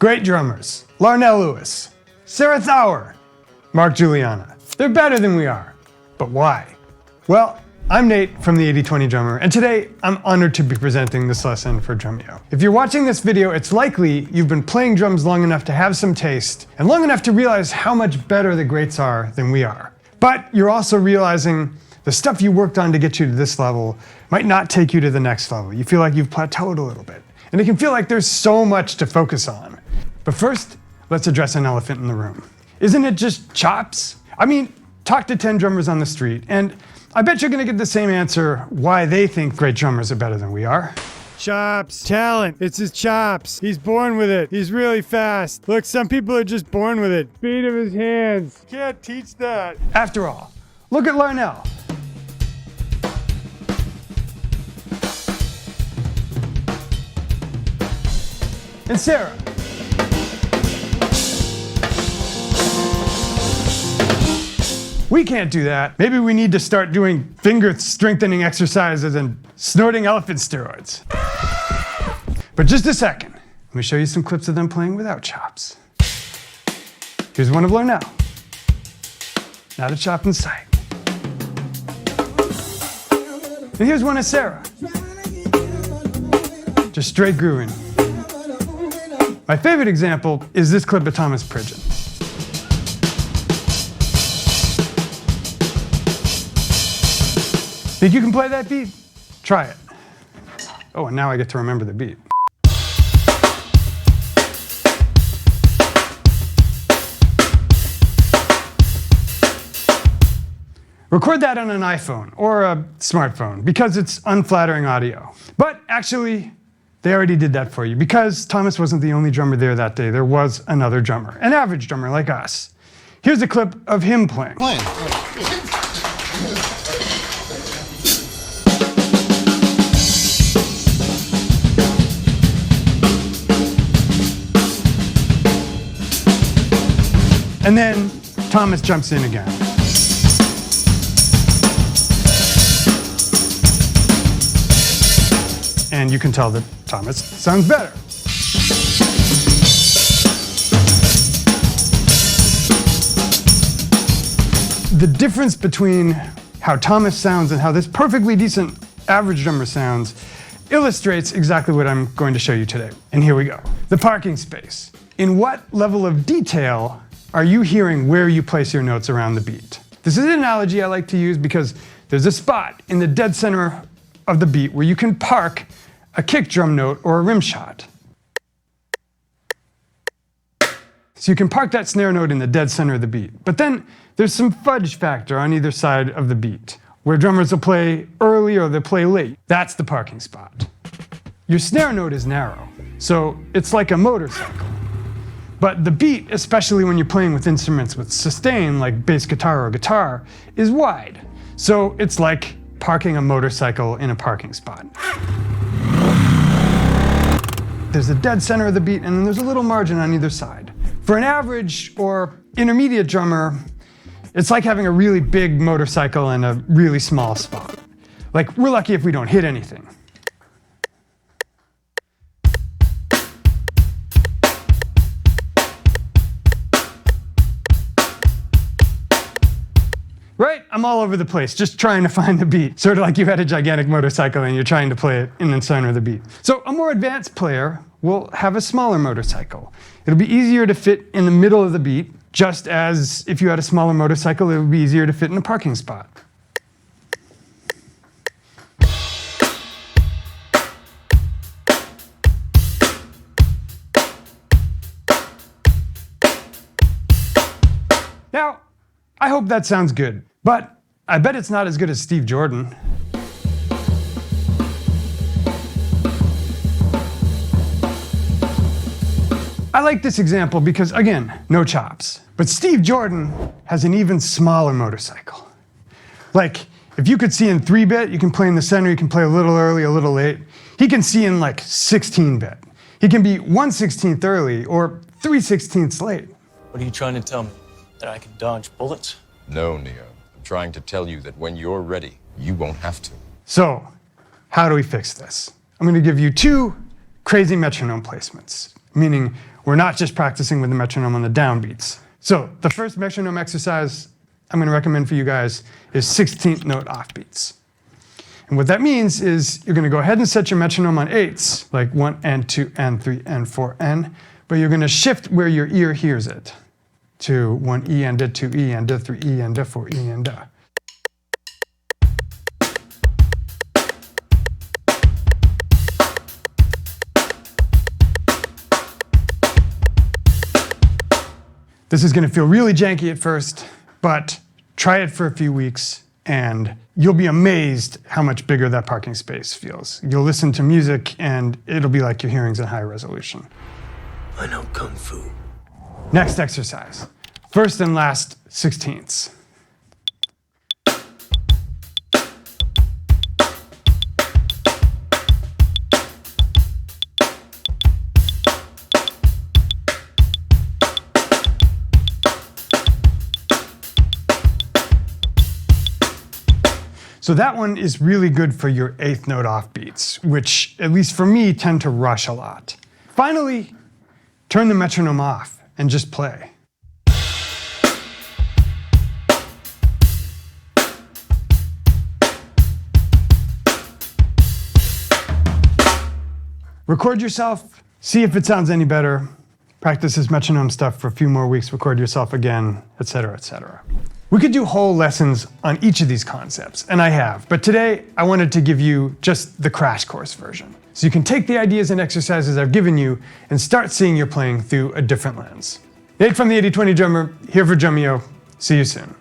Great drummers, Larnell Lewis, Sarah Thauer, Mark Juliana. They're better than we are. But why? Well, I'm Nate from the 80/20 Drummer, and today I'm honored to be presenting this lesson for Drumeo. If you're watching this video, it's likely you've been playing drums long enough to have some taste, and long enough to realize how much better the greats are than we are. But you're also realizing the stuff you worked on to get you to this level might not take you to the next level. You feel like you've plateaued a little bit, and it can feel like there's so much to focus on. But first, let's address an elephant in the room. Isn't it just chops? I mean, talk to 10 drummers on the street, and I bet you're gonna get the same answer why they think great drummers are better than we are. Chops. Talent. It's his chops. He's born with it. He's really fast. Look, some people are just born with it. Speed of his hands. Can't teach that. After all, look at Larnell. And Sarah. We can't do that. Maybe we need to start doing finger strengthening exercises and snorting elephant steroids. But just a second. Let me show you some clips of them playing without chops. Here's one of Larnell. Not a chop in sight. And here's one of Sarah. Just straight grooving. My favorite example is this clip of Thomas Pridgeon. Think you can play that beat? Try it. Oh, and now I get to remember the beat. Record that on an iPhone or a smartphone because it's unflattering audio. But actually, they already did that for you because Thomas wasn't the only drummer there that day. There was another drummer, an average drummer like us. Here's a clip of him playing. And then Thomas jumps in again. And you can tell that Thomas sounds better. The difference between how Thomas sounds and how this perfectly decent average drummer sounds illustrates exactly what I'm going to show you today. And here we go. The parking space. In what level of detail are you hearing where you place your notes around the beat? This is an analogy I like to use because there's a spot in the dead center of the beat where you can park a kick drum note or a rim shot. So you can park that snare note in the dead center of the beat. But then there's some fudge factor on either side of the beat, where drummers will play early or they'll play late. That's the parking spot. Your snare note is narrow, so it's like a motorcycle. But the beat, especially when you're playing with instruments with sustain, like bass guitar or guitar, is wide. So it's like parking a motorcycle in a parking spot. There's the dead center of the beat, and then there's a little margin on either side. For an average or intermediate drummer, it's like having a really big motorcycle in a really small spot. Like, we're lucky if we don't hit anything. Right? I'm all over the place, just trying to find the beat. Sort of like you had a gigantic motorcycle and you're trying to play it in the center of the beat. So a more advanced player will have a smaller motorcycle. It'll be easier to fit in the middle of the beat, just as if you had a smaller motorcycle, it would be easier to fit in a parking spot. Now, I hope that sounds good, but I bet it's not as good as Steve Jordan. I like this example because, again, no chops. But Steve Jordan has an even smaller motorcycle. Like, if you could see in 3-bit, you can play in the center, you can play a little early, a little late. He can see in like 16-bit. He can be 1/16 early or 3/16 late. What are you trying to tell me? That I can dodge bullets? No, Neo. I'm trying to tell you that when you're ready, you won't have to. So, how do we fix this? I'm going to give you 2 crazy metronome placements, meaning we're not just practicing with the metronome on the downbeats. So the first metronome exercise I'm going to recommend for you guys is 16th note offbeats. And what that means is you're going to go ahead and set your metronome on 8s, like 1 and 2 and 3 and 4 and, but you're going to shift where your ear hears it to 1 E and a, 2 E and a, 3 E and a, 4 E and a. This is going to feel really janky at first, but try it for a few weeks and you'll be amazed how much bigger that parking space feels. You'll listen to music and it'll be like your hearing's in high resolution. I know Kung Fu. Next exercise, first and last 16ths. So that one is really good for your 8th note offbeats, which, at least for me, tend to rush a lot. Finally, turn the metronome off and just play. Record yourself, see if it sounds any better. Practice this metronome stuff for a few more weeks, record yourself again, etc., etc. We could do whole lessons on each of these concepts, and I have, but today I wanted to give you just the crash course version. So you can take the ideas and exercises I've given you and start seeing your playing through a different lens. Nate from the 80/20 Drummer, here for Drumeo. See you soon.